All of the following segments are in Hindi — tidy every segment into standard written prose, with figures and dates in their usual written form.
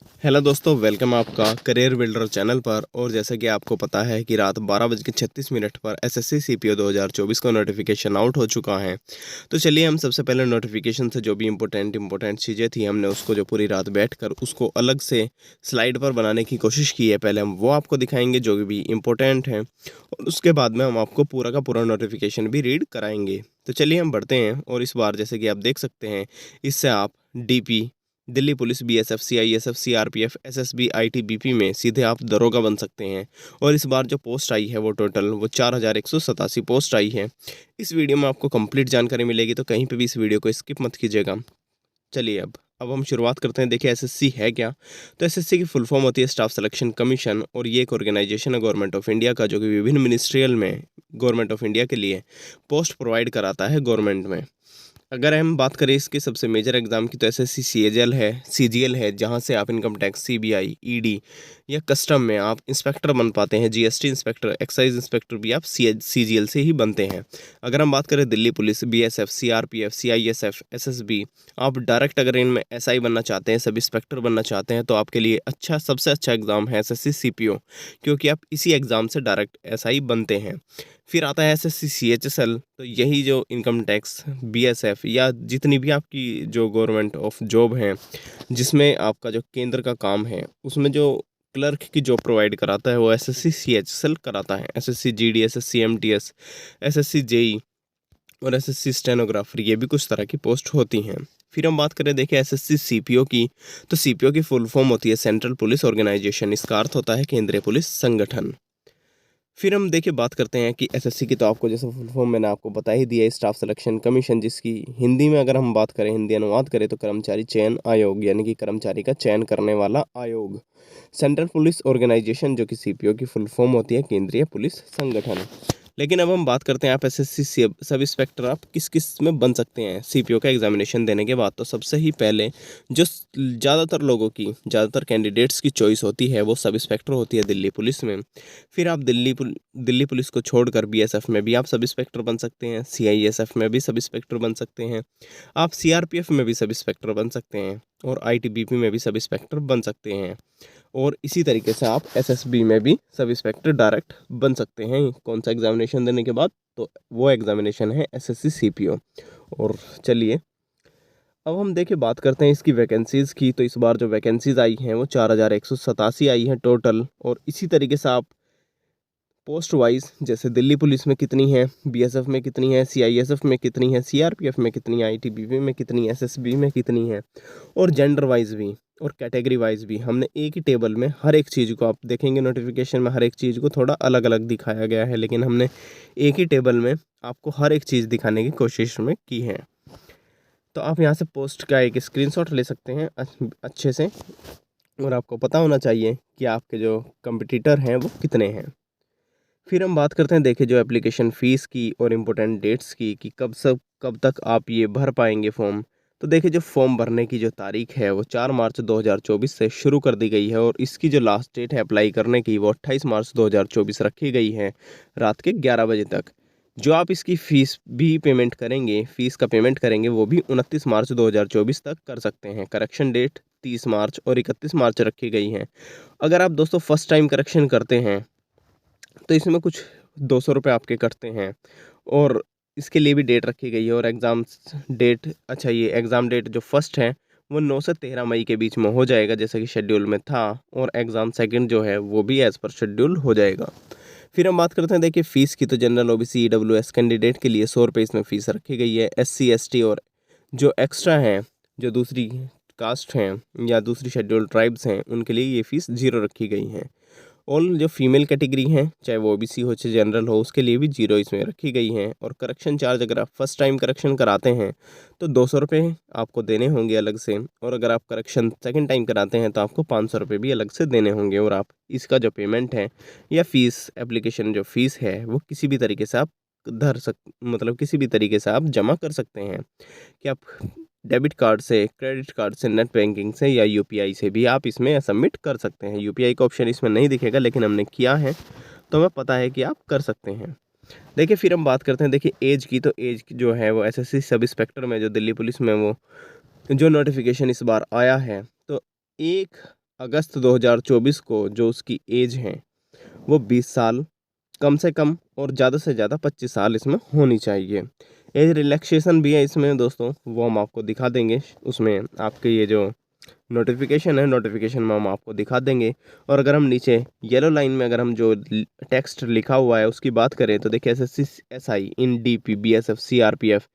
हेलो दोस्तों, वेलकम आपका करियर बिल्डर चैनल पर। और जैसा कि आपको पता है कि रात 12:36 पर एसएससी सीपीओ 2024 का नोटिफिकेशन आउट हो चुका है। तो चलिए हम सबसे पहले नोटिफिकेशन से जो भी इम्पोर्टेंट चीज़ें थी, हमने उसको जो पूरी रात बैठकर उसको अलग से स्लाइड पर बनाने की कोशिश की है। पहले हम वो आपको दिखाएंगे जो भी इम्पोर्टेंट हैं, और उसके बाद में हम आपको पूरा का पूरा नोटिफिकेशन भी रीड कराएंगे। तो चलिए हम बढ़ते हैं। और इस बार जैसे कि आप देख सकते हैं, इससे आप DP, Delhi police, BSF, CISF, CRPF, SSB, ITBP में सीधे आप दरोगा बन सकते हैं। और इस बार जो पोस्ट आई है वो टोटल 4187 पोस्ट आई है। इस वीडियो में आपको कंप्लीट जानकारी मिलेगी, तो कहीं पे भी इस वीडियो को स्किप मत कीजिएगा। चलिए अब हम शुरुआत करते हैं। देखिए एसएससी है क्या। तो एसएससी की फुल फॉर्म होती है स्टाफ सिलेक्शन कमीशन, और ये एक ऑर्गेनाइजेशन है गवर्नमेंट ऑफ इंडिया का, जो कि विभिन्न मिनिस्ट्रियल में गवर्नमेंट ऑफ इंडिया के लिए पोस्ट प्रोवाइड कराता है गवर्नमेंट में। अगर हम बात करें इसके सबसे मेजर एग्जाम की, तो एसएससी सीजीएल है, जहां से आप इनकम टैक्स, सीबीआई, ईडी या कस्टम में आप इंस्पेक्टर बन पाते हैं। जीएसटी इंस्पेक्टर, एक्साइज इंस्पेक्टर भी आप सीजीएल से ही बनते हैं। अगर हम बात करें Delhi police, BSF, CRPF, CISF, SSB, आप डायरेक्ट अगर इनमें एसआई बनना चाहते हैं, सब इंस्पेक्टर बनना चाहते हैं, तो आपके लिए सबसे अच्छा एग्जाम है एसएससी सीपीओ, क्योंकि आप इसी एग्जाम से डायरेक्ट एसआई बनते हैं। फिर आता है एसएससी सीएचएसएल। तो यही जो इनकम टैक्स, बीएसएफ या जितनी भी आपकी जो गवर्नमेंट ऑफ जॉब है, जिसमें आपका जो केंद्र का काम है, उसमें जो क्लर्क की जॉब प्रोवाइड कराता है, वो एसएससी सीएचएसएल कराता है। SSC GD, SSC MTS, SSC JE और एसएससी स्टेनोग्राफर, ये भी कुछ तरह की पोस्ट होती हैं। फिर हम बात करें, देखिए एसएससी सीपीओ की। तो सीपीओ की फुल फॉर्म होती है सेंट्रल पुलिस ऑर्गेनाइजेशन। इसका अर्थ होता है केंद्रीय पुलिस संगठन। फिर हम देखिए बात करते हैं कि एसएससी की, तो आपको जैसे फुल फॉर्म मैंने आपको बता ही दिया, स्टाफ सिलेक्शन कमीशन, जिसकी हिंदी में अगर हम बात करें, हिंदी अनुवाद करें, तो कर्मचारी चयन आयोग, यानी कि कर्मचारी का चयन करने वाला आयोग। सेंट्रल पुलिस ऑर्गेनाइजेशन, जो कि सीपीओ की फुल फॉर्म होती है केंद्रीय पुलिस संगठन। लेकिन अब हम बात करते हैं, आप एसएससी सब इंस्पेक्टर आप किस किस में बन सकते हैं सीपीओ का एग्जामिनेशन देने के बाद। तो सबसे ही पहले जो ज़्यादातर लोगों की, ज़्यादातर कैंडिडेट्स की चॉइस होती है, वो सब इंस्पेक्टर होती है दिल्ली पुलिस में। फिर आप दिल्ली पुलिस को छोड़कर बीएसएफ में भी आप सब इंस्पेक्टर बन सकते हैं, सीआईएसएफ में भी सब इंस्पेक्टर बन सकते हैं, आप सीआरपीएफ में भी सब इंस्पेक्टर बन सकते हैं, और आईटीबीपी में भी सब इंस्पेक्टर बन सकते हैं। और इसी तरीके से आप एसएसबी में भी सब इंस्पेक्टर डायरेक्ट बन सकते हैं, कौन सा एग्जामिनेशन देने के बाद। तो वो एग्जामिनेशन है एसएससी सीपीओ। और चलिए अब हम देखिए बात करते हैं इसकी वैकेंसीज़ की। तो इस बार जो वैकेंसीज़ आई हैं वो 4187 आई हैं टोटल। और इसी तरीके से आप पोस्ट वाइज, जैसे दिल्ली पुलिस में कितनी है, बीएसएफ में कितनी है, सीआईएसएफ में कितनी है, सीआरपीएफ में कितनी है, आईटीबीपी में कितनी है, एसएसबी में कितनी है, और जेंडर वाइज भी और कैटेगरी वाइज भी हमने एक ही टेबल में हर एक चीज़ को, आप देखेंगे नोटिफिकेशन में हर एक चीज़ को थोड़ा अलग अलग दिखाया गया है, लेकिन हमने एक ही टेबल में आपको हर एक चीज़ दिखाने की कोशिश में की है। तो आप यहाँ से पोस्ट का एक स्क्रीनशॉट ले सकते हैं अच्छे से, और आपको पता होना चाहिए कि आपके जो कंपटीटर हैं वो कितने हैं। फिर हम बात करते हैं, देखिए जो एप्लीकेशन फ़ीस की और इम्पोर्टेंट डेट्स की, कि कब तक आप ये भर पाएंगे फॉर्म। तो देखिए जो फॉर्म भरने की जो तारीख है वो 4 मार्च 2024 से शुरू कर दी गई है, और इसकी जो लास्ट डेट है अप्लाई करने की, वो 28 मार्च 2024 रखी गई है, रात के 11 बजे तक। जो आप इसकी फ़ीस भी पेमेंट करेंगे, फ़ीस का पेमेंट करेंगे, वो भी 29 मार्च 2024 तक कर सकते हैं। करेक्शन डेट 30 मार्च और 31 मार्च रखी गई है। अगर आप दोस्तों फर्स्ट टाइम करेक्शन करते हैं, तो इसमें कुछ 200 रुपये आपके कटते हैं, और इसके लिए भी डेट रखी गई है। और एग्ज़ाम डेट, अच्छा ये एग्ज़ाम डेट जो फर्स्ट है वो 9 से 13 मई के बीच में हो जाएगा, जैसे कि शेड्यूल में था। और एग्ज़ाम सेकंड जो है वो भी एज़ पर शेड्यूल हो जाएगा। फिर हम बात करते हैं, देखिए फ़ीस की। तो जनरल ओबीसी ईडब्ल्यूएस कैंडिडेट के लिए 100 रुपये इसमें फ़ीस रखी गई है। एससी एसटी और जो एक्स्ट्रा हैं, जो दूसरी कास्ट हैं या दूसरी शेड्यूल ट्राइब्स हैं, उनके लिए ये फ़ीस 0 रखी गई है। ऑल जो फीमेल कैटेगरी हैं, चाहे वो ओबीसी हो चाहे जनरल हो, उसके लिए भी 0 इसमें रखी गई हैं। और करेक्शन चार्ज, अगर आप फर्स्ट टाइम करेक्शन कराते हैं तो 200 रुपये आपको देने होंगे अलग से, और अगर आप करेक्शन सेकंड टाइम कराते हैं तो आपको 500 रुपये भी अलग से देने होंगे। और आप इसका जो पेमेंट है या फ़ीस, एप्लीकेशन जो फ़ीस है, वो किसी भी तरीके से आप मतलब किसी भी तरीके से आप जमा कर सकते हैं, कि आप डेबिट कार्ड से, क्रेडिट कार्ड से, नेट बैंकिंग से या यूपीआई से भी आप इसमें सबमिट कर सकते हैं। यूपीआई का ऑप्शन इसमें नहीं दिखेगा, लेकिन हमने किया है तो हमें पता है कि आप कर सकते हैं। देखिए फिर हम बात करते हैं, देखिए एज की। तो एज जो है वो एसएससी सब इंस्पेक्टर में, जो दिल्ली पुलिस में, वो जो नोटिफिकेशन इस बार आया है, तो एक अगस्त 2024 को जो उसकी एज है वो 20 साल कम से कम और ज़्यादा से ज़्यादा 25 साल इसमें होनी चाहिए। एज रिलैक्सेशन भी है इसमें दोस्तों, वो हम आपको दिखा देंगे। उसमें आपके ये जो नोटिफिकेशन है, नोटिफिकेशन में हम आपको दिखा देंगे। और अगर हम नीचे येलो लाइन में अगर हम जो टेक्स्ट लिखा हुआ है उसकी बात करें तो देखिए SSC SI in DP BSF CRPF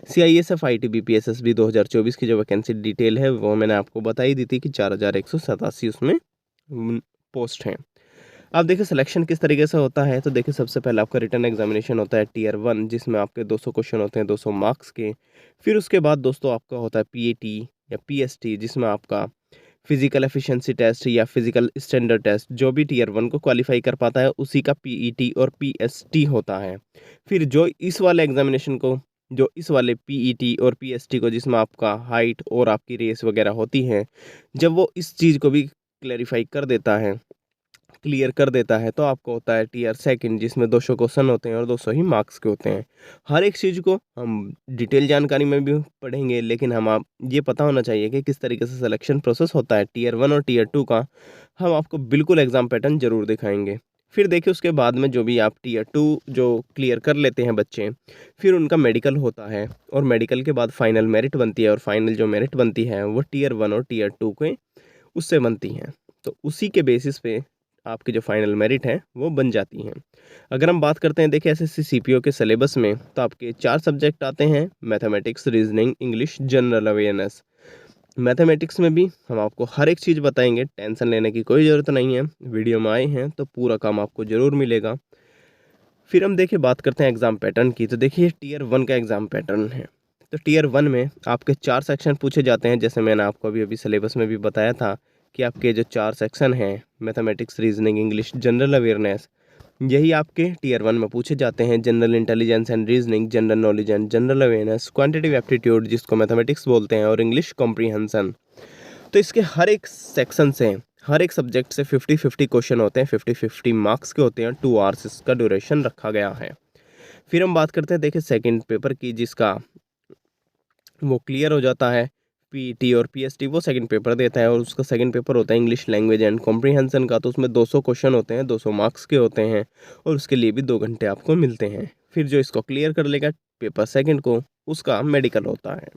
CISF ITBP SSB 2024 की जो वैकेंसी डिटेल है वो मैंने आपको बताई दी थी कि 4187 उसमें पोस्ट हैं। अब देखिए सिलेक्शन किस तरीके से होता है, तो देखिए सबसे पहले आपका रिटन एग्जामिनेशन होता है टीयर 1 जिसमें आपके 200 क्वेश्चन होते हैं 200 मार्क्स के। फिर उसके बाद दोस्तों आपका होता है पीएटी या पीएसटी जिसमें आपका फिजिकल एफिशिएंसी टेस्ट या फिजिकल स्टैंडर्ड टेस्ट जो भी टीयर 1 को क्वालिफाई कर पाता है उसी का पीईटी और पीएसटी होता है। फिर जो इस वाले एग्जामिनेशन को जो इस वाले पीईटी और पीएसटी को जिसमें आपका हाइट और आपकी रेस वगैरह होती है, जब वो इस चीज़ को भी क्लैरिफाई कर देता है, क्लियर कर देता है, तो आपको होता है टीयर सेकंड जिसमें 200 क्वेश्चन होते हैं और 200 ही मार्क्स के होते हैं। हर एक चीज़ को हम डिटेल जानकारी में भी पढ़ेंगे, लेकिन हम आप ये पता होना चाहिए कि किस तरीके से सिलेक्शन प्रोसेस होता है टीयर 1 और टीयर 2 का हम आपको बिल्कुल एग्जाम पैटर्न जरूर दिखाएंगे। फिर देखिए उसके बाद में जो भी आप टीयर 2 जो क्लियर कर लेते हैं बच्चे, फिर उनका मेडिकल होता है और मेडिकल के बाद फाइनल मेरिट बनती है और फाइनल जो मेरिट बनती है वो टीयर 1 और टीयर 2 के उससे बनती हैं। तो उसी के बेसिस पे आपकी जो फाइनल मेरिट है वो बन जाती हैं। अगर हम बात करते हैं देखिए एसएससी सीपीओ के सिलेबस में तो आपके 4 सब्जेक्ट आते हैं, mathematics, reasoning, English, general awareness. Mathematics में भी हम आपको हर एक चीज़ बताएंगे, टेंशन लेने की कोई ज़रूरत नहीं है। वीडियो में आए हैं तो पूरा काम आपको ज़रूर मिलेगा। फिर हम देखिए बात करते हैं एग्ज़ाम पैटर्न की, तो देखिए टीयर 1 का एग्ज़ाम पैटर्न है। तो टीयर 1 में आपके 4 सेक्शन पूछे जाते हैं, जैसे मैंने आपको अभी सिलेबस में भी बताया था कि आपके जो 4 सेक्शन हैं mathematics, reasoning, English, general awareness, यही आपके टीयर 1 में पूछे जाते हैं। General intelligence and reasoning, general knowledge and general awareness, quantitative aptitude जिसको मैथमेटिक्स बोलते हैं, और इंग्लिश कॉम्प्रीहेंशन। तो इसके हर एक सेक्शन से, हर एक सब्जेक्ट से 50-50 क्वेश्चन होते हैं, 50-50 मार्क्स के होते हैं, 2 आवर्स इसका ड्यूरेशन रखा गया है। फिर हम बात करते हैं देखिए सेकंड पेपर की, जिसका वो क्लियर हो जाता है पीईटी और पीएसटी, वो सेकंड पेपर देता है और उसका सेकंड पेपर होता है इंग्लिश लैंग्वेज एंड कॉम्प्रीहेंशन का। तो उसमें 200 क्वेश्चन होते हैं, 200 मार्क्स के होते हैं और उसके लिए भी 2 घंटे आपको मिलते हैं। फिर जो इसको क्लियर कर लेगा पेपर सेकंड को, उसका मेडिकल होता है।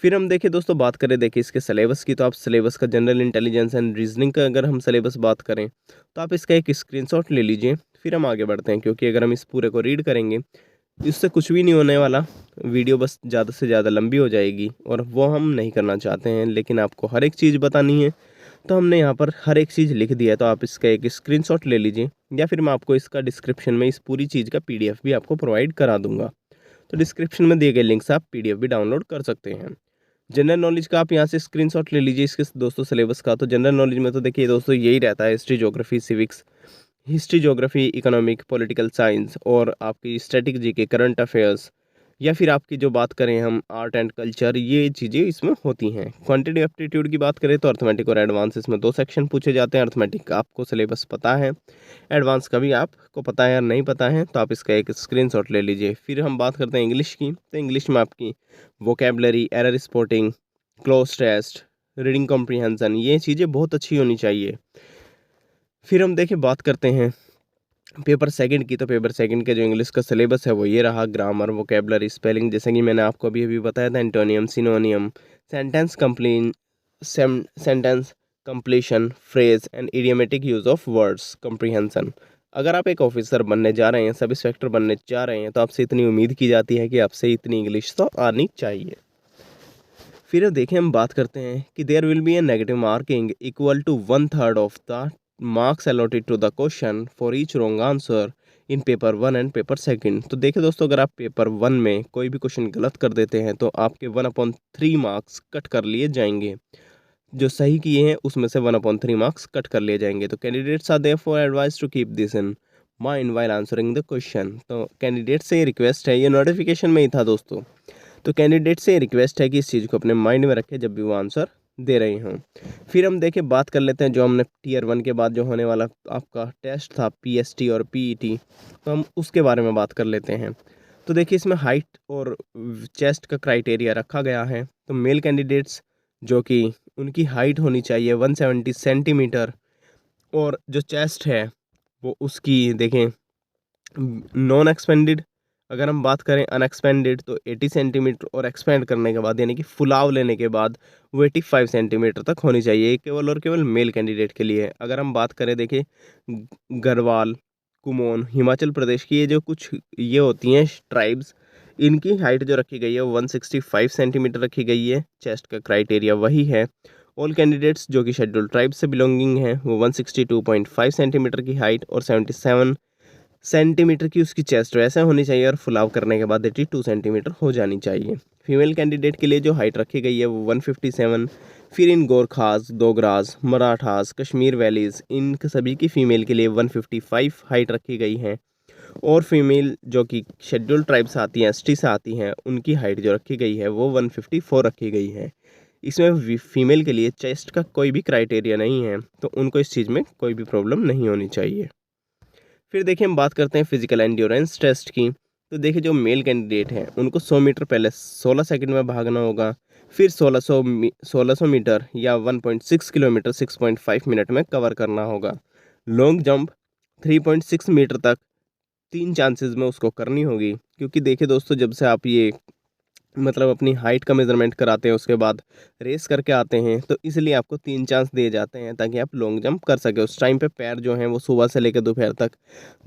फिर हम देखिए दोस्तों बात करें देखिए इसके सिलेबस की, तो आप सिलेबस का जनरल इंटेलिजेंस एंड रीजनिंग का अगर हम सिलेबस बात करें तो आप इसका एक स्क्रीनशॉट ले लीजिए। फिर हम आगे बढ़ते हैं, क्योंकि अगर हम इस पूरे को रीड करेंगे इससे कुछ भी नहीं होने वाला, वीडियो बस ज़्यादा से ज़्यादा लंबी हो जाएगी और वो हम नहीं करना चाहते हैं। लेकिन आपको हर एक चीज़ बतानी है तो हमने यहाँ पर हर एक चीज़ लिख दिया है, तो आप इसका एक स्क्रीनशॉट ले लीजिए, या फिर मैं आपको इसका डिस्क्रिप्शन में इस पूरी चीज़ का पीडीएफ भी आपको प्रोवाइड करा दूंगा। तो डिस्क्रिप्शन में दिए गए लिंक से आप पीडीएफ भी डाउनलोड कर सकते हैं। जनरल नॉलेज का आप यहाँ से स्क्रीनशॉट ले लीजिए इसके दोस्तों सिलेबस का। तो जनरल नॉलेज में तो देखिए दोस्तों यही रहता है, history, geography, civics, history, geography, economic, political science और आपकी स्टैटिक जीके, करंट अफेयर्स, या फिर आपकी जो बात करें हम आर्ट एंड कल्चर, ये चीज़ें इसमें होती हैं। क्वांटिटेटिव एप्टीट्यूड की बात करें तो अर्थमेटिक और एडवांस, इसमें 2 सेक्शन पूछे जाते हैं। अर्थमेटिक आपको सिलेबस पता है, एडवांस का भी आपको पता है या नहीं पता है, तो आप इसका एक स्क्रीनशॉट ले लीजिए। फिर हम बात करते हैं इंग्लिश की, तो इंग्लिश में आपकी vocabulary, error spotting, cloze test, reading comprehension, ये चीज़ें बहुत अच्छी होनी चाहिए। फिर हम देखिए बात करते हैं पेपर सेकंड की, तो पेपर सेकंड के जो इंग्लिश का सिलेबस है वो ये रहा। ग्रामर, वोकेबलरी, स्पेलिंग, जैसे कि मैंने आपको अभी बताया था, antonym, synonym, sentence completion, phrase and idiomatic use of words, comprehension. अगर आप एक ऑफिसर बनने जा रहे हैं, सब इंस्पेक्टर बनने जा रहे हैं, तो आपसे इतनी उम्मीद की जाती है कि आपसे इतनी इंग्लिश तो आनी चाहिए। फिर अब देखिए हम बात करते हैं कि there will be a negative marking equal to 1/3 of the marks allotted to the question for each wrong answer in paper 1 and paper second. तो देखिए दोस्तों, अगर आप पेपर 1 में कोई भी क्वेश्चन गलत कर देते हैं तो आपके 1/3 मार्क्स कट कर लिए जाएंगे। जो सही किए हैं उसमें से 1/3 मार्क्स कट कर लिए जाएंगे। तो candidates are therefore advised to keep this in mind while answering the question. तो कैंडिडेट से रिक्वेस्ट है, ये नोटिफिकेशन में ही था दोस्तों, तो कैंडिडेट से रिक्वेस्ट है कि इस चीज़ को अपने माइंड में रखें जब भी वो आंसर दे रहे हों। फिर हम देखिए बात कर लेते हैं जो हमने टीयर 1 के बाद जो होने वाला आपका टेस्ट था पीएसटी और पीईटी, तो हम उसके बारे में बात कर लेते हैं। तो देखिए इसमें हाइट और चेस्ट का क्राइटेरिया रखा गया है। तो मेल कैंडिडेट्स जो कि उनकी हाइट होनी चाहिए 170 सेंटीमीटर, और जो चेस्ट है वो उसकी देखें नॉन एक्सपेंडेड, अगर हम बात करें अनएक्सपेंडेड तो 80 सेंटीमीटर, और एक्सपेंड करने के बाद यानी कि फुलाव लेने के बाद वो 85 सेंटीमीटर तक होनी चाहिए, केवल और केवल मेल कैंडिडेट के लिए। अगर हम बात करें देखिए गढ़वाल, कुमाऊं, हिमाचल प्रदेश की ये जो कुछ ये होती हैं ट्राइब्स, इनकी हाइट जो रखी गई है वो 165 सेंटीमीटर रखी गई है। चेस्ट का क्राइटेरिया वही है। ऑल कैंडिडेट्स जो कि शेड्यूल्ड ट्राइब से बिलोंगिंग हैं वो 162.5 सेंटीमीटर की हाइट और 77 सेंटीमीटर की उसकी चेस्ट वैसे होनी चाहिए, और फुलाव करने के बाद 82 सेंटीमीटर हो जानी चाहिए। फीमेल कैंडिडेट के लिए जो हाइट रखी गई है वो 157। फिर इन गोरखास, दोगरास, मराठास, कश्मीर वैलीज़, इन सभी की फ़ीमेल के लिए 155 हाइट रखी गई है। और फीमेल जो कि शेड्यूल्ड ट्राइब से आती हैं, एसटी से आती हैं, उनकी हाइट जो रखी गई है वो 154 रखी गई है। इसमें फीमेल के लिए चेस्ट का कोई भी क्राइटेरिया नहीं है, तो उनको इस चीज़ में कोई भी प्रॉब्लम नहीं होनी चाहिए। फिर देखिए हम बात करते हैं फिजिकल एंड्योरेंस टेस्ट की। तो देखिए जो मेल कैंडिडेट हैं उनको 100 मीटर पहले 16 सेकंड में भागना होगा, फिर 1600 मीटर या 1.6 किलोमीटर 6.5 मिनट में कवर करना होगा। लॉन्ग जंप 3.6 मीटर तक 3 चांसेस में उसको करनी होगी, क्योंकि देखिए दोस्तों जब से आप ये मतलब अपनी हाइट का मेज़रमेंट कराते हैं उसके बाद रेस करके आते हैं, तो इसलिए आपको 3 चांस दिए जाते हैं ताकि आप लॉन्ग जंप कर सकें। उस टाइम पे पैर जो हैं वो सुबह से लेकर दोपहर तक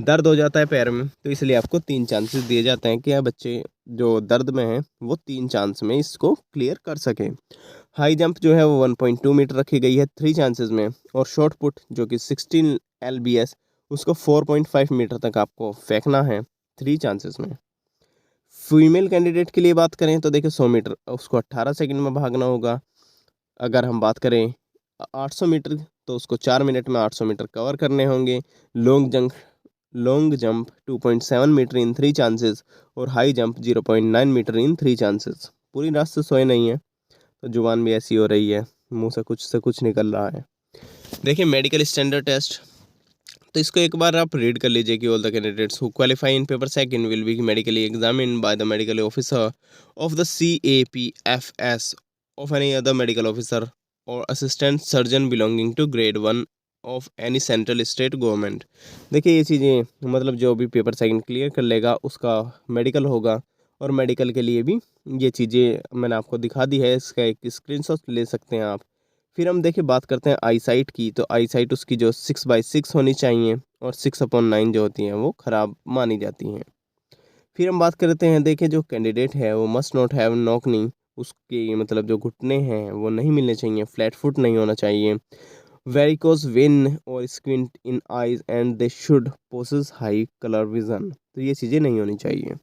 दर्द हो जाता है पैर में, तो इसलिए आपको 3 चांसेस दिए जाते हैं कि बच्चे जो दर्द में हैं वो 3 चांस में इसको क्लियर कर सकें। हाई जंप जो है वो 1.2 मीटर रखी गई है 3 चांसेस में, और शॉर्ट पुट जो कि 16 LBS उसको 4.5 मीटर तक आपको फेंकना है 3 चांसेस में। फीमेल कैंडिडेट के लिए बात करें तो देखिए 100 मीटर उसको 18 सेकंड में भागना होगा। अगर हम बात करें 800 मीटर तो उसको 4 मिनट में 800 मीटर कवर करने होंगे। लॉन्ग जंप 2.7 मीटर इन 3 चांसेस, और हाई जंप 0.9 मीटर इन 3 चांसेस। पूरी रात से सोए नहीं है तो जुबान भी ऐसी हो रही है, मुंह से कुछ निकल रहा है। देखिए मेडिकल स्टैंडर्ड टेस्ट, तो इसको एक बार आप रीड कर लीजिए कि all the candidates who qualify in paper second will be medically examined by the medical officer of the CAPFS of any other medical officer और assistant surgeon belonging to grade 1 of any central state government. देखिए ये चीज़ें मतलब जो भी पेपर सेकंड क्लियर कर लेगा उसका मेडिकल होगा, और मेडिकल के लिए भी ये चीज़ें मैंने आपको दिखा दी है, इसका एक स्क्रीनशॉट ले सकते हैं आप। फिर हम देखिए बात करते हैं आई साइट की, तो आई साइट उसकी जो 6/6 होनी चाहिए, और 6/9 जो होती हैं वो ख़राब मानी जाती हैं। फिर हम बात करते हैं देखिए जो कैंडिडेट है वो must not have knock knee, उसके मतलब जो घुटने हैं वो नहीं मिलने चाहिए, फ्लैट फुट नहीं होना चाहिए, वेरिकोज वेन और squint in eyes, and they should possess high colour vision, तो ये चीज़ें नहीं होनी चाहिए।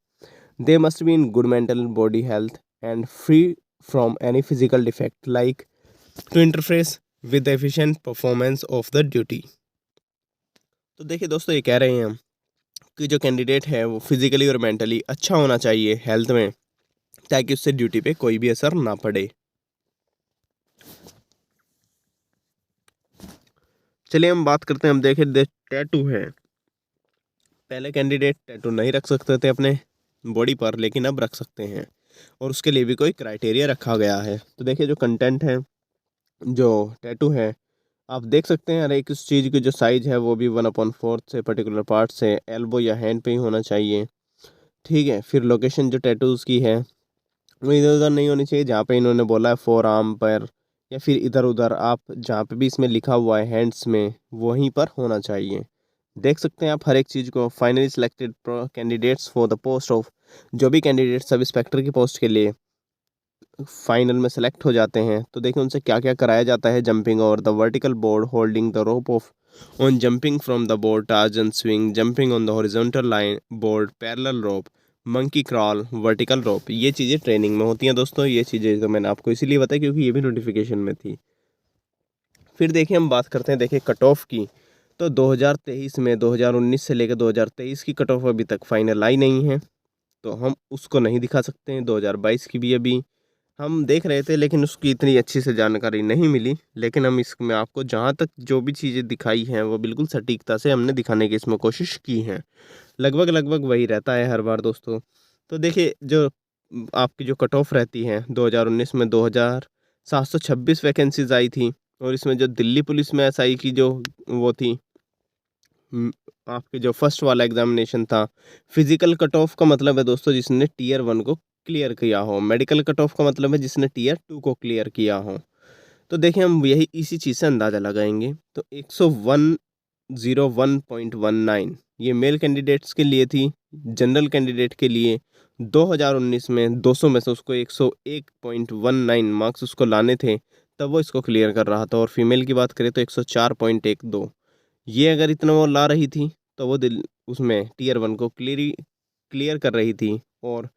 They must be in good mental body health and free from any physical defect like to interface with the efficient performance of the duty. तो देखिए दोस्तों ये कह रहे हैं कि जो कैंडिडेट है वो फिजिकली और मेंटली अच्छा होना चाहिए हेल्थ में, ताकि उससे ड्यूटी पे कोई भी असर ना पड़े। चलिए हम बात करते हैं, हम देखें टैटू है। पहले कैंडिडेट टैटू नहीं रख सकते थे अपने बॉडी पर, लेकिन अब रख सकते हैं, और उसके लिए भी कोई क्राइटेरिया रखा गया है। तो देखिए जो कंटेंट है, जो टैटू है, आप देख सकते हैं हर एक इस चीज़ की जो साइज़ है वो भी 1/4 से पर्टिकुलर पार्ट से एल्बो या हैंड पे ही होना चाहिए। ठीक है, फिर लोकेशन जो टैटूज़ की है वो इधर उधर नहीं होनी चाहिए, जहाँ पे इन्होंने बोला है फोर आर्म पर, या फिर इधर उधर आप जहाँ पे भी इसमें लिखा हुआ है हैंड्स में वहीं पर होना चाहिए। देख सकते हैं आप हर एक चीज़ को। Finally selected candidates for the post of, जो भी कैंडिडेट सब इंस्पेक्टर की पोस्ट के लिए फाइनल में सेलेक्ट हो जाते हैं, तो देखिए उनसे क्या क्या कराया जाता है। Jumping over the vertical board, holding the rope off on jumping from the board, Tarzan swing, jumping on the horizontal line board, parallel rope, monkey crawl, vertical rope. ये चीज़ें ट्रेनिंग में होती हैं दोस्तों। ये चीज़ें तो मैंने आपको इसीलिए बताया क्योंकि ये भी नोटिफिकेशन में थी। फिर देखिए हम बात करते हैं देखिए कट ऑफ की, तो 2023 में 2019 से लेकर 2023 की कट ऑफ अभी तक फाइनल आई नहीं है, तो हम उसको नहीं दिखा सकते हैं। 2022 की भी अभी हम देख रहे थे, लेकिन उसकी इतनी अच्छी से जानकारी नहीं मिली। लेकिन हम इसमें आपको जहाँ तक जो भी चीज़ें दिखाई हैं वो बिल्कुल सटीकता से हमने दिखाने की इसमें कोशिश की है। लगभग वही रहता है हर बार दोस्तों। तो देखिए जो आपकी जो कट ऑफ रहती है 2019 में 726 वैकेंसीज आई थी। और इसमें जो दिल्ली पुलिस में एसआई की जो वो थी, आपके जो फर्स्ट वाला एग्जामिनेशन था, फिजिकल कट ऑफ का मतलब है दोस्तों जिसने टीयर 1 को क्लियर किया हो, मेडिकल कट ऑफ का मतलब है जिसने टीयर 2 को क्लियर किया हो। तो देखिए हम यही इसी चीज़ से अंदाज़ा लगाएंगे। तो 101.19 ये मेल कैंडिडेट्स के लिए थी। जनरल कैंडिडेट के लिए 2019 में 200 में से उसको 101.19 मार्क्स उसको लाने थे, तब वो इसको क्लियर कर रहा था। और फीमेल की बात करें तो 104.12, ये अगर इतना वो ला रही थी तो वो उसमें टीयर 1 को क्लियर कर रही थी। और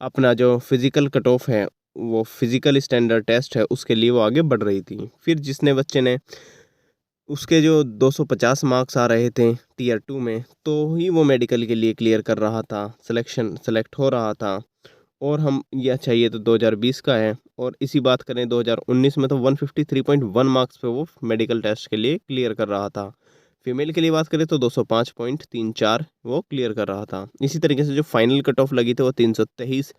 अपना जो फिज़िकल कट ऑफ है, वो फिज़िकल स्टैंडर्ड टेस्ट है, उसके लिए वो आगे बढ़ रही थी। फिर जिसने बच्चे ने उसके जो 250 मार्क्स आ रहे थे टीयर 2 में, तो ही वो मेडिकल के लिए क्लियर कर रहा था, सेलेक्ट हो रहा था। और हम यह चाहिए तो 2020 का है। और इसी बात करें 2019 में तो 153.1 मार्क्स पे वो मेडिकल टेस्ट के लिए क्लियर कर रहा था। फीमेल के लिए बात करें तो 205.34 वो क्लियर कर रहा था। इसी तरीके से जो फाइनल कट ऑफ लगी थी वो 323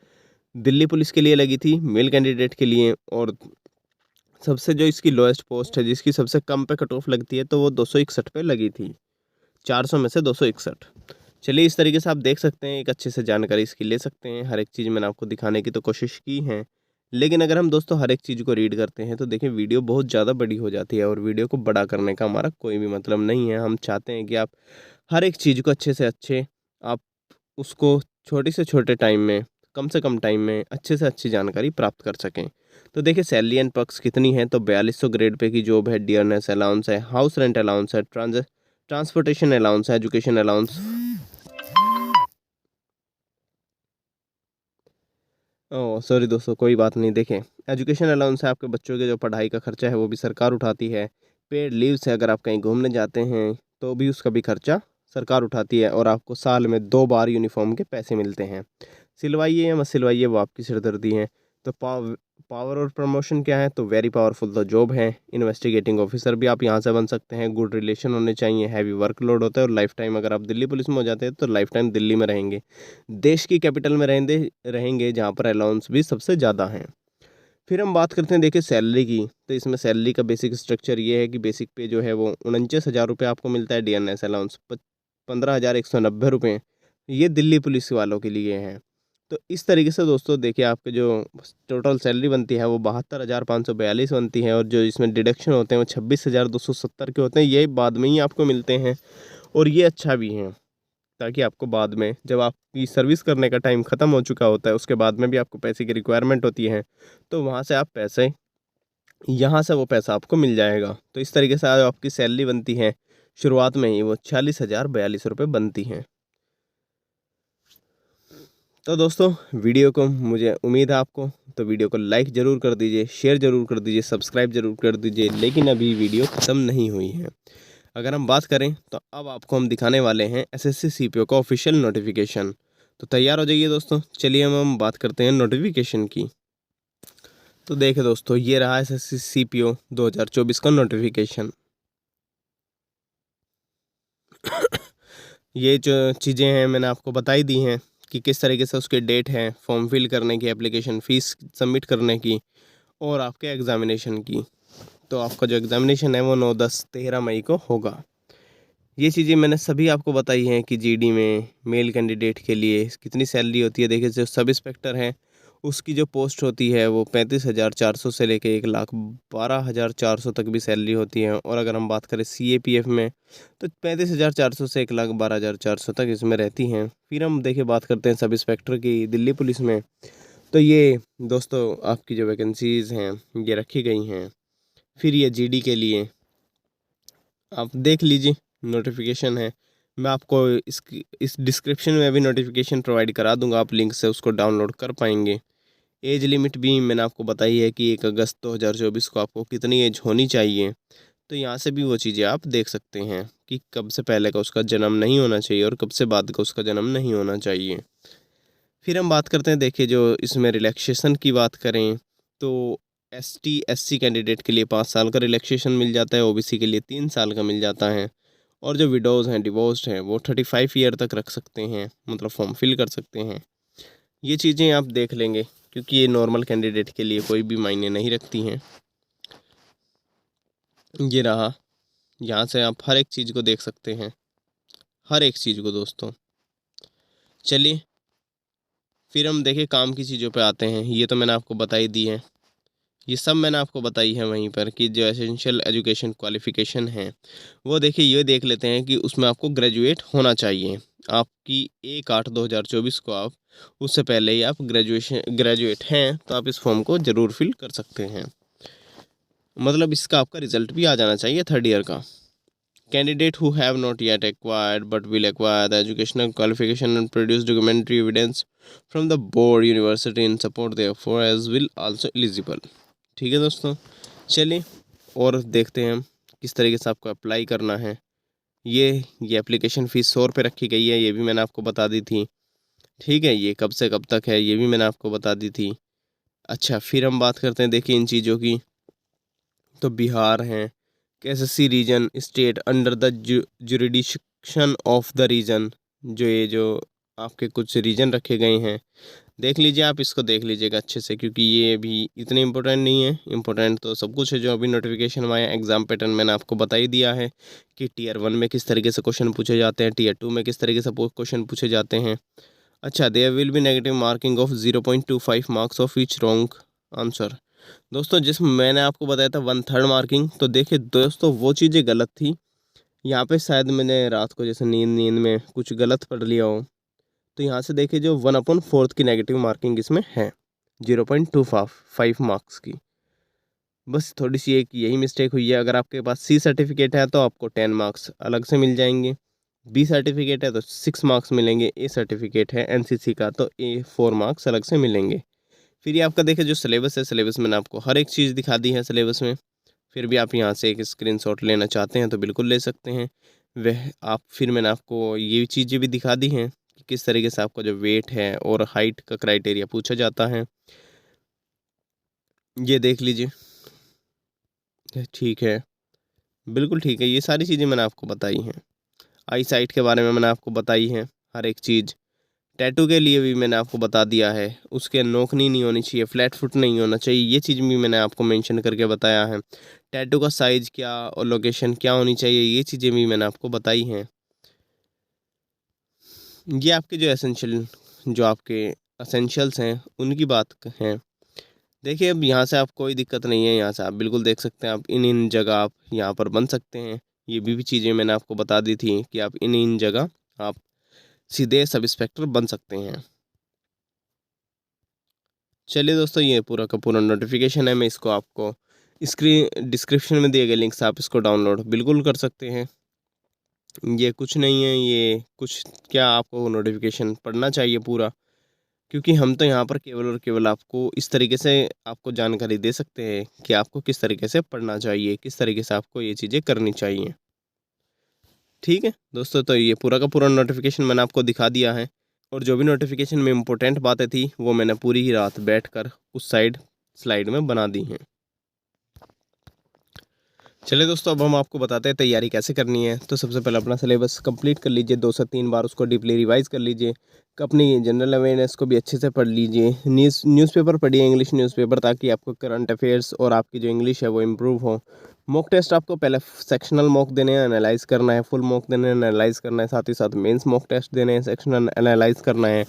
दिल्ली पुलिस के लिए लगी थी, मेल कैंडिडेट के लिए। और सबसे जो इसकी लोएस्ट पोस्ट है, जिसकी सबसे कम पे कट ऑफ लगती है, तो वो 261 पे लगी थी, 400 में से 261। चलिए इस तरीके से आप देख सकते हैं, एक अच्छे से जानकारी इसकी ले सकते हैं। हर एक चीज़ मैंने आपको दिखाने की तो कोशिश की है, लेकिन अगर हम दोस्तों हर एक चीज़ को रीड करते हैं तो देखिए वीडियो बहुत ज़्यादा बड़ी हो जाती है। और वीडियो को बड़ा करने का हमारा कोई भी मतलब नहीं है। हम चाहते हैं कि आप हर एक चीज़ को अच्छे से अच्छे, आप उसको छोटे से छोटे टाइम में, कम से कम टाइम में अच्छे से अच्छी जानकारी प्राप्त कर सकें। तो देखिए सैलरी एंड पर्क्स कितनी है, तो 4200 ग्रेड पे की जॉब है, डियरनेस अलाउंस है, हाउस रेंट अलाउंस है, ट्रांसपोर्टेशन अलाउंस है, एजुकेशन अलाउंस। ओह सॉरी दोस्तों, कोई बात नहीं। देखें एजुकेशन अलाउंस है, आपके बच्चों के जो पढ़ाई का खर्चा है वो भी सरकार उठाती है। पेड लीव्स है, अगर आप कहीं घूमने जाते हैं तो भी उसका भी खर्चा सरकार उठाती है। और आपको साल में 2 बार यूनिफॉर्म के पैसे मिलते हैं। सिलवाइए या मत सिलवाइए वो आपकी सिरदर्दी है। तो पावर और प्रमोशन क्या है, तो वेरी पावरफुल तो जॉब है। इन्वेस्टिगेटिंग ऑफिसर भी आप यहाँ से बन सकते हैं। गुड रिलेशन होने चाहिए, हैवी वर्कलोड होता है। और लाइफ टाइम अगर आप दिल्ली पुलिस में हो जाते हैं तो लाइफ टाइम दिल्ली में रहेंगे, देश की कैपिटल में रहेंगे जहाँ पर अलाउंस भी सबसे ज़्यादा हैं। फिर हम बात करते हैं देखिए सैलरी की। तो इसमें सैलरी का बेसिक स्ट्रक्चर ये है कि बेसिक पे जो है वो 49,000 रुपये आपको मिलता है। डीएनएस अलाउंस 15,190 रुपये, ये दिल्ली पुलिस वालों के लिए है। तो इस तरीके से दोस्तों देखिए आपके जो टोटल सैलरी बनती है वो 72,542 बनती है। और जो इसमें डिडक्शन होते हैं वो 26,270 के होते हैं, ये बाद में ही आपको मिलते हैं। और ये अच्छा भी है, ताकि आपको बाद में जब आपकी सर्विस करने का टाइम ख़त्म हो चुका होता है, उसके बाद में भी आपको पैसे की रिक्वायरमेंट होती है, तो वहाँ से आप पैसे, यहाँ से वो पैसा आपको मिल जाएगा। तो इस तरीके से आपकी सैलरी बनती है शुरुआत में ही वो 46,042 रुपये बनती हैं। तो दोस्तों वीडियो को, मुझे उम्मीद है आपको, तो वीडियो को लाइक ज़रूर कर दीजिए, शेयर ज़रूर कर दीजिए, सब्सक्राइब ज़रूर कर दीजिए। लेकिन अभी वीडियो ख़त्म नहीं हुई है। अगर हम बात करें तो अब आपको हम दिखाने वाले हैं एसएससी सीपीओ का ऑफिशियल नोटिफिकेशन। तो तैयार हो जाइए दोस्तों, चलिए हम बात करते हैं नोटिफिकेशन की। तो देखें दोस्तों, ये रहा एसएससी सीपीओ 2024 का नोटिफिकेशन। ये जो चीज़ें हैं मैंने आपको बताई दी हैं कि किस तरीके से उसके डेट है, फॉर्म फिल करने की, एप्लीकेशन फ़ीस सबमिट करने की, और आपके एग्ज़ामिनेशन की। तो आपका जो एग्ज़ामिनेशन है वो 9, 10, 13 मई को होगा। ये चीज़ें मैंने सभी आपको बताई हैं कि जीडी में मेल कैंडिडेट के लिए कितनी सैलरी होती है। देखिए जो सब इंस्पेक्टर है उसकी जो पोस्ट होती है वो 35,400 से लेके 1,12,400 तक भी सैलरी होती है। और अगर हम बात करें सीएपीएफ में तो 35,400 से 1,12,400 तक इसमें रहती हैं। फिर हम देखिए बात करते हैं सब इंस्पेक्टर की दिल्ली पुलिस में। तो ये दोस्तों आपकी जो वैकेंसीज़ हैं ये रखी गई हैं। फिर ये जीडी के लिए आप देख लीजिए, नोटिफिकेशन है। मैं आपको इस डिस्क्रिप्शन में भी नोटिफिकेशन प्रोवाइड करा दूंगा, आप लिंक से उसको डाउनलोड कर पाएंगे। एज लिमिट भी मैंने आपको बताई है कि 1 अगस्त 2024 को आपको कितनी एज होनी चाहिए। तो यहाँ से भी वो चीज़ें आप देख सकते हैं कि कब से पहले का उसका जन्म नहीं होना चाहिए और कब से बाद का उसका जन्म नहीं होना चाहिए। फिर हम बात करते हैं, देखिए जो इसमें रिलैक्सेशन की बात करें तो एसटी एससी कैंडिडेट के लिए 5 साल का रिलैक्सेशन मिल जाता है, ओबीसी के लिए 3 साल का मिल जाता है। और जो विडोज़ हैं, डिवोर्स्ड हैं, वो 35 ईयर तक रख सकते हैं, मतलब फॉर्म फिल कर सकते हैं। ये चीज़ें आप देख लेंगे क्योंकि ये नॉर्मल कैंडिडेट के लिए कोई भी मायने नहीं रखती हैं। ये रहा, यहाँ से आप हर एक चीज़ को देख सकते हैं, हर एक चीज़ को दोस्तों। चलिए फिर हम देखिए काम की चीज़ों पे आते हैं। ये तो मैंने आपको बता ही दी है, ये सब मैंने आपको बताई है वहीं पर कि जो एसेंशियल एजुकेशन क्वालिफ़िकेशन है वो देखिए ये देख लेते हैं कि उसमें आपको ग्रेजुएट होना चाहिए। आपकी 1/8/2024 को आप उससे पहले ही आप ग्रेजुएट हैं तो आप इस फॉर्म को ज़रूर फिल कर सकते हैं। मतलब इसका आपका रिजल्ट भी आ जाना चाहिए 3rd ईयर का। Candidate who have not yet acquired but will acquire the educational qualification and produce documentary evidence from the board university in support therefore as will also eligible। ठीक है दोस्तों, चलिए और देखते हैं हम किस तरीके से आपको अप्लाई करना है। ये एप्लीकेशन फ़ीस 100 रुपये रखी गई है, ये भी मैंने आपको बता दी थी। ठीक है, ये कब से कब तक है ये भी मैंने आपको बता दी थी। अच्छा फिर हम बात करते हैं देखिए इन चीज़ों की। तो बिहार हैं, SSC region state under the jurisdiction of the region, जो आपके कुछ रीजन रखे गए हैं देख लीजिए, आप इसको देख लीजिएगा अच्छे से क्योंकि ये भी इतने इम्पोर्टेंट नहीं है। इम्पोर्टेंट तो सब कुछ है जो अभी नोटिफिकेशन में आया। एग्जाम पैटर्न मैंने आपको बता ही दिया है कि टीयर 1 में किस तरीके से क्वेश्चन पूछे जाते हैं, टीयर 2 में किस तरीके से क्वेश्चन पूछे जाते हैं। अच्छा, there will be negative marking of 0.25 marks of each wrong answer. दोस्तों जिसमें मैंने आपको बताया था 1/3 मार्किंग, तो देखिए दोस्तों वो चीज़ें गलत थी। यहाँ पे शायद मैंने रात को जैसे नींद में कुछ गलत पढ़ लिया हो, तो यहाँ से देखिए जो 1/4 की नेगेटिव मार्किंग इसमें है 0.25 मार्क्स की। बस थोड़ी सी एक यही मिस्टेक हुई है। अगर आपके पास सी सर्टिफिकेट है तो आपको 10 मार्क्स अलग से मिल जाएंगे, बी सर्टिफिकेट है तो 6 मार्क्स मिलेंगे, ए सर्टिफिकेट है एनसीसी का तो 4 मार्क्स अलग से मिलेंगे। फिर ये आपका देखिए जो सिलेबस है, सिलेबस मैंने आपको हर एक चीज़ दिखा दी है सिलेबस में। फिर भी आप यहाँ से एक स्क्रीनशॉट लेना चाहते हैं तो बिल्कुल ले सकते हैं। वह आप फिर मैंने आपको ये चीज़ें भी दिखा दी हैं कि किस तरीके से आपका जो वेट है और हाइट का क्राइटेरिया पूछा जाता है, ये देख लीजिए। ठीक है, बिल्कुल ठीक है, ये सारी चीज़ें मैंने आपको बताई हैं। आई साइट के बारे में मैंने आपको बताई है हर एक चीज़। टैटू के लिए भी मैंने आपको बता दिया है, उसके नोकनी नहीं होनी चाहिए, फ्लैट फुट नहीं होना चाहिए, ये चीज़ भी मैंने आपको मेंशन करके बताया है। टैटू का साइज़ क्या और लोकेशन क्या होनी चाहिए, ये चीज़ें भी मैंने आपको बताई हैं। ये आपके जो आपके एसेंशियल्स हैं उनकी बात है। देखिए अब यहाँ से आप कोई दिक्कत नहीं है, यहाँ से आप बिल्कुल देख सकते हैं, आप इन जगह आप यहाँ पर बन सकते हैं। ये भी चीज़ें मैंने आपको बता दी थी कि आप इन जगह आप सीधे सब इंस्पेक्टर बन सकते हैं। चलिए दोस्तों, ये पूरा का पूरा नोटिफिकेशन है, मैं इसको आपको स्क्रीन डिस्क्रिप्शन में दिए गए लिंक से आप इसको डाउनलोड बिल्कुल कर सकते हैं। ये कुछ नहीं है, ये कुछ क्या आपको नोटिफिकेशन पढ़ना चाहिए पूरा, क्योंकि हम तो यहाँ पर केवल और केवल आपको इस तरीके से आपको जानकारी दे सकते हैं कि आपको किस तरीके से पढ़ना चाहिए, किस तरीके से आपको ये चीज़ें करनी चाहिए। ठीक है दोस्तों, तो ये पूरा का पूरा नोटिफिकेशन मैंने आपको दिखा दिया है और जो भी नोटिफिकेशन में इम्पोर्टेंट बातें थी वो मैंने पूरी ही रात बैठकर उस स्लाइड में बना दी हैं। चलिए दोस्तों, अब हम आपको बताते हैं तैयारी कैसे करनी है। तो सबसे पहले अपना सिलेबस कंप्लीट कर लीजिए, 2 से 3 बार उसको डीपली रिवाइज़ कर लीजिए। अपनी जनरल अवेयरनेस को भी अच्छे से पढ़ लीजिए। न्यूज़पेपर पढ़िए, इंग्लिश न्यूज़पेपर, ताकि आपको करंट अफेयर्स और आपकी जो इंग्लिश है वो इम्प्रूव हो। मॉक टेस्ट आपको पहले सेक्शनल मॉक देने हैं, एनालाइज करना है, फुल मॉक देने हैं, एनालाइज करना है, साथ ही साथ मेंस मॉक टेस्ट देने हैं, सेक्शनल एनालाइज करना है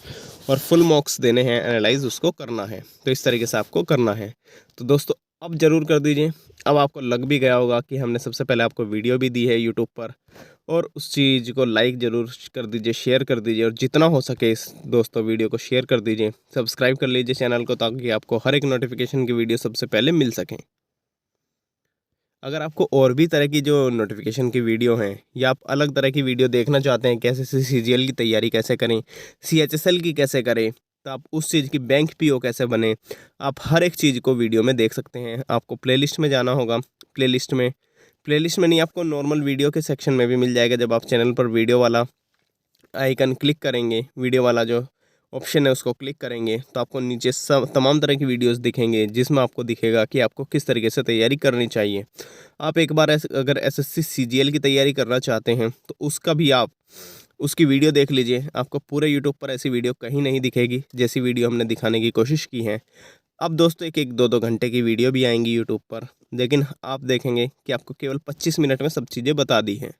और फुल मॉक्स देने हैं, एनालाइज उसको करना है। तो इस तरीके से आपको करना है। तो दोस्तों अब ज़रूर कर दीजिए। अब आपको लग भी गया होगा कि हमने सबसे पहले आपको वीडियो भी दी है यूट्यूब पर, और उस चीज़ को लाइक ज़रूर कर दीजिए, शेयर कर दीजिए और जितना हो सके इस दोस्तों वीडियो को शेयर कर दीजिए, सब्सक्राइब कर लीजिए चैनल को, ताकि आपको हर एक नोटिफिकेशन की वीडियो सबसे पहले मिल सकें। अगर आपको और भी तरह की जो नोटिफिकेशन की वीडियो हैं या आप अलग तरह की वीडियो देखना चाहते हैं, कैसे सीजीएल की तैयारी कैसे करें, सीएचएसएल की कैसे करें, तो आप उस चीज़ की बैंक पीओ कैसे बने, आप हर एक चीज़ को वीडियो में देख सकते हैं। आपको प्लेलिस्ट में जाना होगा, प्लेलिस्ट में नहीं, आपको नॉर्मल वीडियो के सेक्शन में भी मिल जाएगा। जब आप चैनल पर वीडियो वाला आइकन क्लिक करेंगे, वीडियो वाला जो ऑप्शन है उसको क्लिक करेंगे, तो आपको नीचे सब तमाम तरह की वीडियोस दिखेंगे, जिसमें आपको दिखेगा कि आपको किस तरीके से तैयारी करनी चाहिए। आप एक बार अगर एसएससी सीजीएल की तैयारी करना चाहते हैं तो उसका भी आप उसकी वीडियो देख लीजिए। आपको पूरे यूट्यूब पर ऐसी वीडियो कहीं नहीं दिखेगी जैसी वीडियो हमने दिखाने की कोशिश की है। अब दोस्तों एक 1-2 घंटे की वीडियो भी आएंगी यूट्यूब पर, लेकिन आप देखेंगे कि आपको केवल 25 मिनट में सब चीज़ें बता दी हैं।